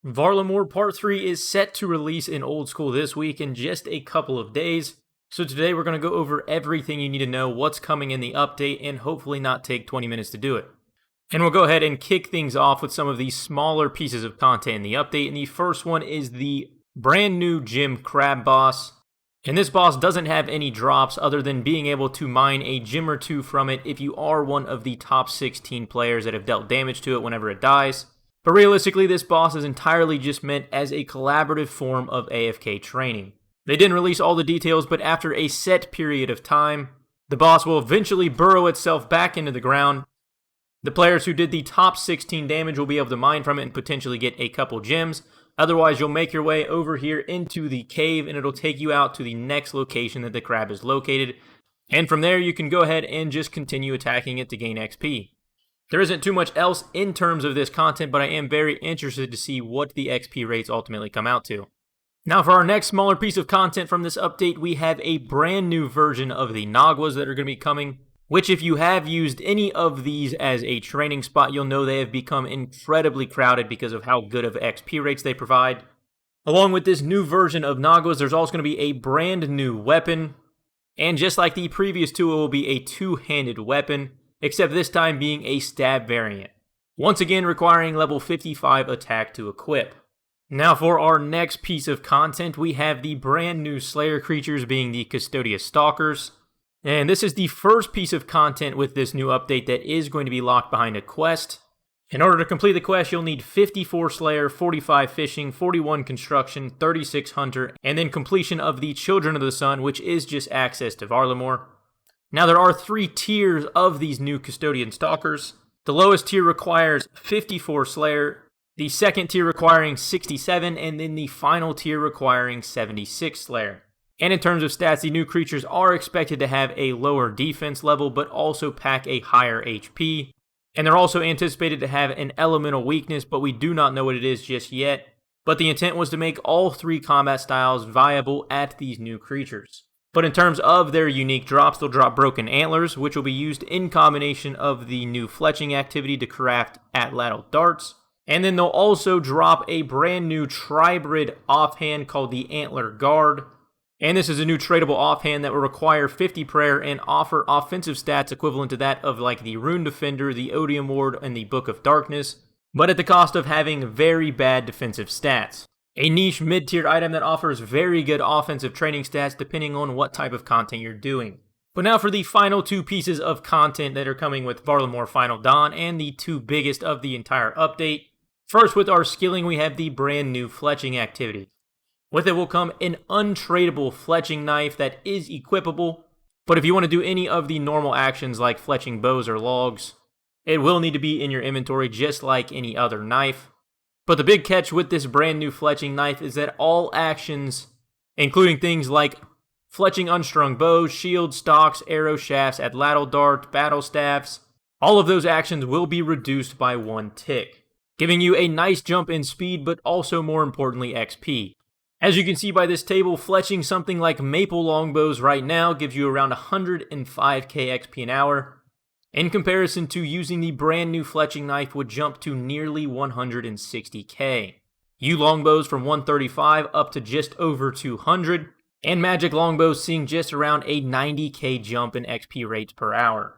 Varlamore Part 3 is set to release in Old School this week in just a couple of days. So today we're going to go over everything you need to know, what's coming in the update, and hopefully not take 20 minutes to do it. And we'll go ahead and kick things off with some of these smaller pieces of content in the update. And the first one is the brand new Gym Crab boss. And this boss doesn't have any drops other than being able to mine a gem or two from it if you are one of the top 16 players that have dealt damage to it whenever it dies. But realistically, this boss is entirely just meant as a collaborative form of AFK training. They didn't release all the details, but after a set period of time, the boss will eventually burrow itself back into the ground. The players who did the top 16 damage will be able to mine from it and potentially get a couple gems. Otherwise, you'll make your way over here into the cave and it'll take you out to the next location that the crab is located. And from there, you can go ahead and just continue attacking it to gain XP. There isn't too much else in terms of this content, but I am very interested to see what the XP rates ultimately come out to. Now for our next smaller piece of content from this update, we have a brand new version of the Naguas that are going to be coming, which if you have used any of these as a training spot, you'll know they have become incredibly crowded because of how good of XP rates they provide. Along with this new version of Naguas, there's also going to be a brand new weapon, and just like the previous two, it will be a two-handed weapon, except this time being a stab variant. Once again requiring level 55 attack to equip. Now for our next piece of content, we have the brand new Slayer creatures being the Custodian Stalkers. And this is the first piece of content with this new update that is going to be locked behind a quest. In order to complete the quest, you'll need 54 Slayer, 45 Fishing, 41 Construction, 36 Hunter, and then completion of the Children of the Sun, which is just access to Varlamore. Now there are 3 tiers of these new Custodian Stalkers. The lowest tier requires 54 Slayer, the second tier requiring 67, and then the final tier requiring 76 Slayer. And in terms of stats, the new creatures are expected to have a lower defense level, but also pack a higher HP. And they're also anticipated to have an elemental weakness, but we do not know what it is just yet. But the intent was to make all 3 combat styles viable at these new creatures. But in terms of their unique drops, they'll drop Broken Antlers, which will be used in combination of the new Fletching activity to craft Atlatl Darts. And then they'll also drop a brand new Tribrid offhand called the Antler Guard. And this is a new tradable offhand that will require 50 prayer and offer offensive stats equivalent to that of like the Rune Defender, the Odium Ward, and the Book of Darkness, but at the cost of having very bad defensive stats. A niche mid-tier item that offers very good offensive training stats depending on what type of content you're doing. But now for the final 2 pieces of content that are coming with Varlamore Final Dawn and the 2 biggest of the entire update. First, with our skilling, we have the brand new Fletching activity. With it will come an untradeable Fletching knife that is equipable, but if you want to do any of the normal actions like Fletching bows or logs, it will need to be in your inventory just like any other knife. But the big catch with this brand new Fletching knife is that all actions, including things like Fletching unstrung bows, shields, stocks, arrow shafts, Atlatl Dart, battle staffs, all of those actions will be reduced by 1 tick, giving you a nice jump in speed, but also more importantly XP. As you can see by this table, Fletching something like Maple Longbows right now gives you around 105k XP an hour. In comparison to using the brand new Fletching knife would jump to nearly 160k. Yew Longbows from 135 up to just over 200, and Magic Longbows seeing just around a 90k jump in XP rates per hour.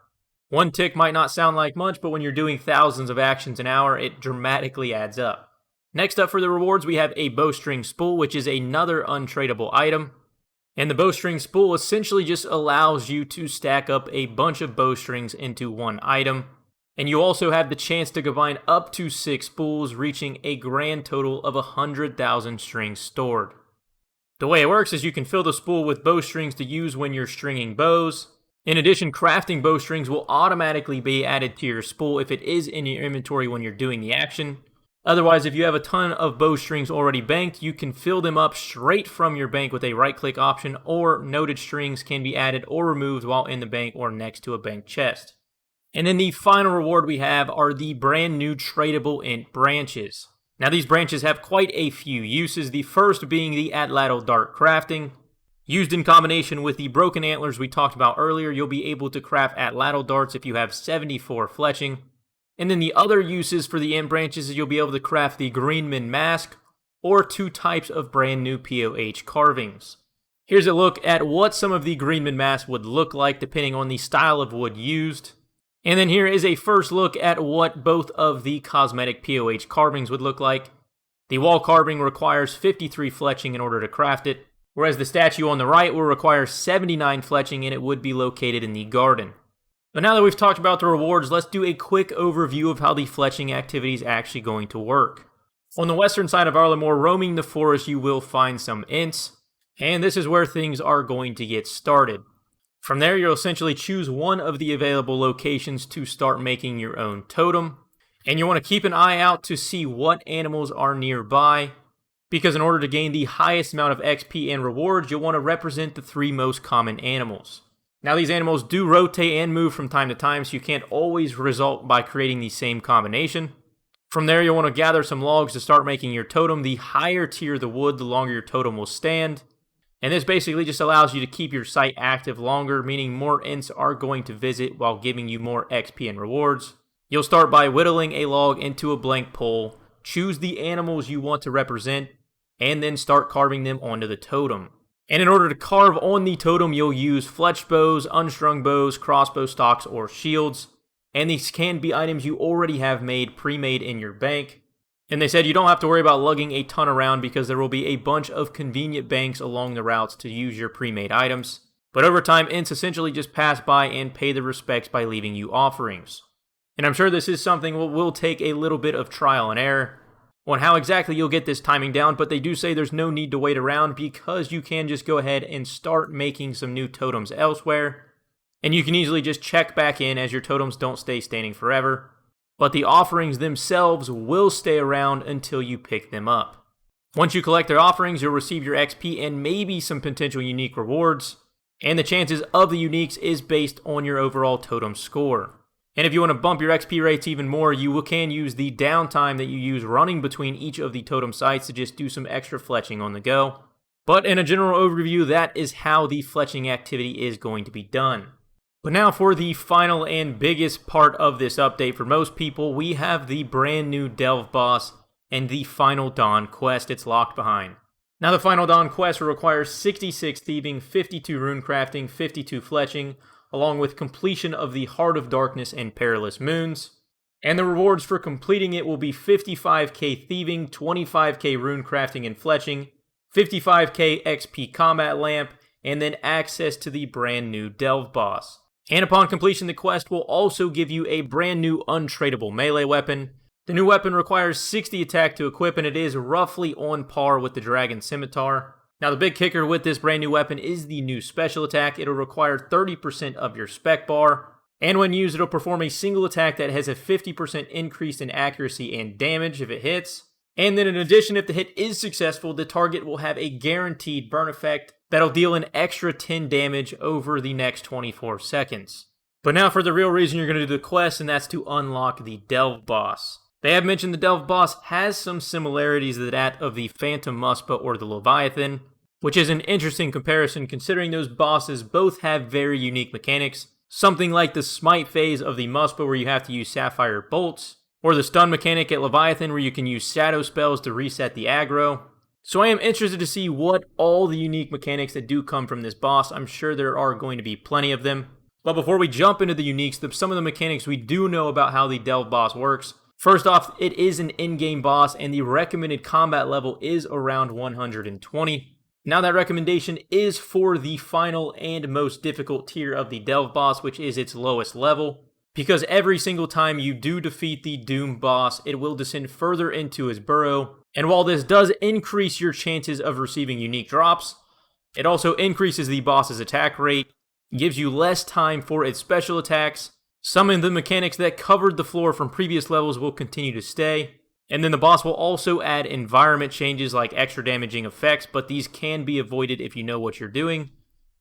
1 tick might not sound like much, but when you're doing thousands of actions an hour, it dramatically adds up. Next up for the rewards, we have a Bowstring Spool, which is another untradeable item. And the Bowstring Spool essentially just allows you to stack up a bunch of bowstrings into 1 item. And you also have the chance to combine up to 6 spools, reaching a grand total of 100,000 strings stored. The way it works is you can fill the spool with bowstrings to use when you're stringing bows. In addition, crafting bowstrings will automatically be added to your spool if it is in your inventory when you're doing the action. Otherwise, if you have a ton of bowstrings already banked, you can fill them up straight from your bank with a right-click option, or noted strings can be added or removed while in the bank or next to a bank chest. And then the final reward we have are the brand new tradable int branches. Now these branches have quite a few uses, the first being the Atlatl Dart crafting. Used in combination with the Broken Antlers we talked about earlier, you'll be able to craft Atlatl Darts if you have 74 Fletching. And then the other uses for the Imp branches is you'll be able to craft the Greenman Mask or 2 types of brand new POH carvings. Here's a look at what some of the Greenman Mask would look like depending on the style of wood used. And then here is a first look at what both of the cosmetic POH carvings would look like. The wall carving requires 53 fletching in order to craft it, whereas the statue on the right will require 79 fletching and it would be located in the garden. But now that we've talked about the rewards, let's do a quick overview of how the fletching activity is actually going to work. On the western side of Varlamore, roaming the forest, you will find some ints, and this is where things are going to get started. From there, you'll essentially choose one of the available locations to start making your own totem, and you want to keep an eye out to see what animals are nearby, because in order to gain the highest amount of XP and rewards, you'll want to represent the 3 most common animals. Now these animals do rotate and move from time to time, so you can't always result by creating the same combination. From there, you'll want to gather some logs to start making your totem. The higher tier the wood, the longer your totem will stand. And this basically just allows you to keep your site active longer, meaning more ints are going to visit while giving you more XP and rewards. You'll start by whittling a log into a blank pole, choose the animals you want to represent, and then start carving them onto the totem. And in order to carve on the totem, you'll use fletched bows, unstrung bows, crossbow stocks, or shields. And these can be items you already have made, pre-made in your bank. And they said you don't have to worry about lugging a ton around because there will be a bunch of convenient banks along the routes to use your pre-made items. But over time, ints essentially just pass by and pay the respects by leaving you offerings. And I'm sure this is something that will take a little bit of trial and error on how exactly you'll get this timing down, but they do say there's no need to wait around because you can just go ahead and start making some new totems elsewhere. And you can easily just check back in as your totems don't stay standing forever. But the offerings themselves will stay around until you pick them up. Once you collect their offerings, you'll receive your XP and maybe some potential unique rewards. And the chances of the uniques is based on your overall totem score. And if you want to bump your XP rates even more, you can use the downtime that you use running between each of the totem sites to just do some extra fletching on the go. But in a general overview, that is how the fletching activity is going to be done. But now for the final and biggest part of this update for most people, we have the brand new Delve boss and the Final Dawn quest it's locked behind. Now the Final Dawn quest will require 66 thieving, 52 rune crafting, 52 fletching, along with completion of the Heart of Darkness and Perilous Moons. And the rewards for completing it will be 55k thieving, 25k rune crafting and fletching, 55k XP combat lamp, and then access to the brand new Delve boss. And upon completion, the quest will also give you a brand new untradeable melee weapon. The new weapon requires 60 attack to equip, and it is roughly on par with the Dragon Scimitar. Now the big kicker with this brand new weapon is the new special attack. It'll require 30% of your spec bar, and when used it'll perform a single attack that has a 50% increase in accuracy and damage if it hits. And then in addition, if the hit is successful, the target will have a guaranteed burn effect that'll deal an extra 10 damage over the next 24 seconds. But now for the real reason you're going to do the quest, and that's to unlock the Delve boss. They have mentioned the Delve boss has some similarities to that of the Phantom Muspah or the Leviathan, which is an interesting comparison considering those bosses both have very unique mechanics. Something like the smite phase of the Muspah where you have to use sapphire bolts, or the stun mechanic at Leviathan where you can use shadow spells to reset the aggro. So I am interested to see what all the unique mechanics that do come from this boss. I'm sure there are going to be plenty of them. But before we jump into the uniques, some of the mechanics we do know about how the Delve boss works. First off, it is an in-game boss and the recommended combat level is around 120. Now that recommendation is for the final and most difficult tier of the Delve boss, which is its lowest level. Because every single time you do defeat the Doom boss, it will descend further into his burrow. And while this does increase your chances of receiving unique drops, it also increases the boss's attack rate, gives you less time for its special attacks. Some of the mechanics that covered the floor from previous levels will continue to stay. And then the boss will also add environment changes like extra damaging effects, but these can be avoided if you know what you're doing.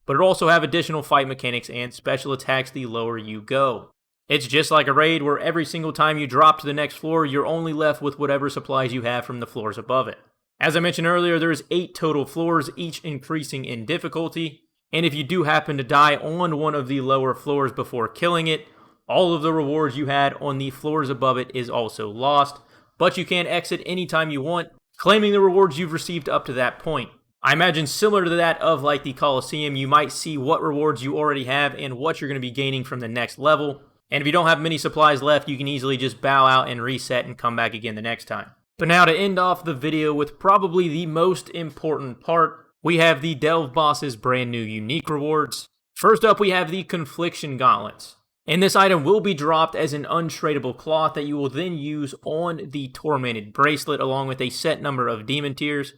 But it'll also have additional fight mechanics and special attacks the lower you go. It's just like a raid where every single time you drop to the next floor, you're only left with whatever supplies you have from the floors above it. As I mentioned earlier, there's 8 total floors, each increasing in difficulty. And if you do happen to die on one of the lower floors before killing it, all of the rewards you had on the floors above it is also lost, but you can exit anytime you want, claiming the rewards you've received up to that point. I imagine similar to that of like the Coliseum, you might see what rewards you already have and what you're going to be gaining from the next level. And if you don't have many supplies left, you can easily just bow out and reset and come back again the next time. But now to end off the video with probably the most important part, we have the Delve Boss's brand new unique rewards. First up, we have the Confliction Gauntlets. And this item will be dropped as an untradeable cloth that you will then use on the Tormented Bracelet along with a set number of Demon Tears.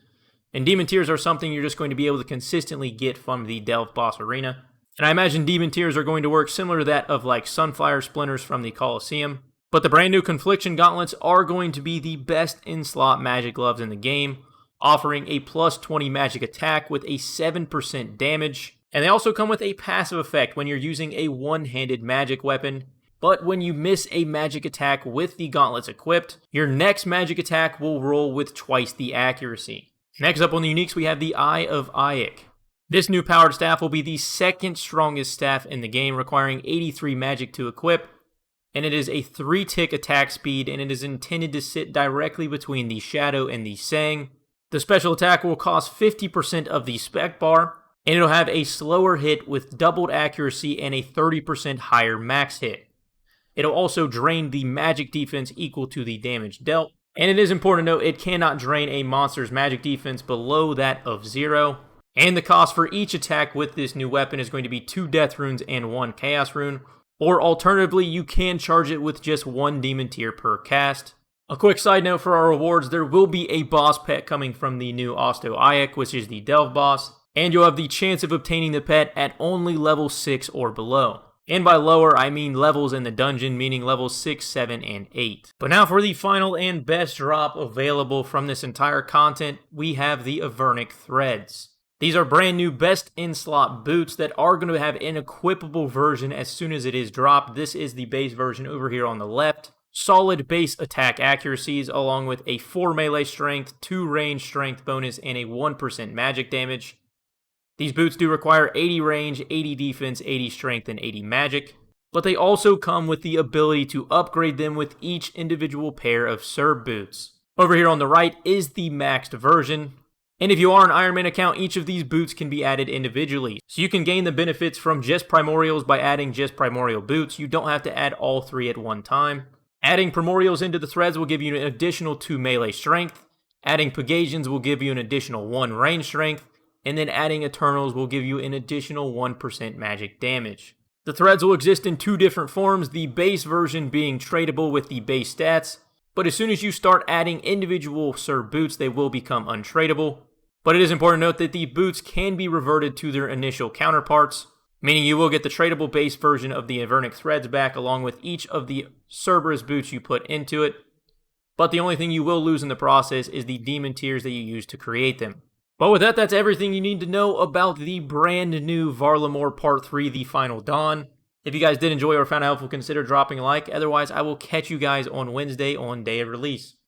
And Demon Tears are something you're just going to be able to consistently get from the Delve Boss Arena. And I imagine Demon Tears are going to work similar to that of like Sunfire Splinters from the Coliseum. But the brand new Confliction Gauntlets are going to be the best in-slot magic gloves in the game, offering a plus 20 magic attack with a 7% damage. And they also come with a passive effect when you're using a one-handed magic weapon. But when you miss a magic attack with the gauntlets equipped, your next magic attack will roll with twice the accuracy. Next up on the uniques, we have the Osto-Ayak. This new powered staff will be the second strongest staff in the game, requiring 83 magic to equip. And it is a 3-tick attack speed, and it is intended to sit directly between the Shadow and the Sang. The special attack will cost 50% of the spec bar, and it'll have a slower hit with doubled accuracy and a 30% higher max hit. It'll also drain the magic defense equal to the damage dealt. And it is important to note it cannot drain a monster's magic defense below that of 0. And the cost for each attack with this new weapon is going to be 2 Death Runes and 1 Chaos Rune. Or alternatively, you can charge it with just 1 Demon Tier per cast. A quick side note for our rewards, there will be a boss pet coming from the new Osto-Ayak, which is the Delve Boss. And you'll have the chance of obtaining the pet at only level 6 or below. And by lower, I mean levels in the dungeon, meaning levels 6, 7, and 8. But now for the final and best drop available from this entire content, we have the Avernic Threads. These are brand new best in-slot boots that are going to have an equipable version as soon as it is dropped. This is the base version over here on the left. Solid base attack accuracies along with a 4 melee strength, 2 range strength bonus, and a 1% magic damage. These boots do require 80 range, 80 defense, 80 strength, and 80 magic, but they also come with the ability to upgrade them with each individual pair of Serb boots. Over here on the right is the maxed version, and if you are an Iron Man account, each of these boots can be added individually. So you can gain the benefits from just Primordials by adding just Primordial boots. You don't have to add all 3 at one time. Adding Primordials into the threads will give you an additional 2 melee strength. Adding Pegasians will give you an additional 1 range strength. And then adding Eternals will give you an additional 1% magic damage. The threads will exist in 2 different forms, the base version being tradable with the base stats, but as soon as you start adding individual Serb boots, they will become untradeable. But it is important to note that the boots can be reverted to their initial counterparts, meaning you will get the tradable base version of the Avernic Threads back along with each of the Cerberus boots you put into it, but the only thing you will lose in the process is the Demon Tears that you use to create them. But with that, that's everything you need to know about the brand new Varlamore Part 3, The Final Dawn. If you guys did enjoy or found it helpful, consider dropping a like. Otherwise, I will catch you guys on Wednesday on day of release.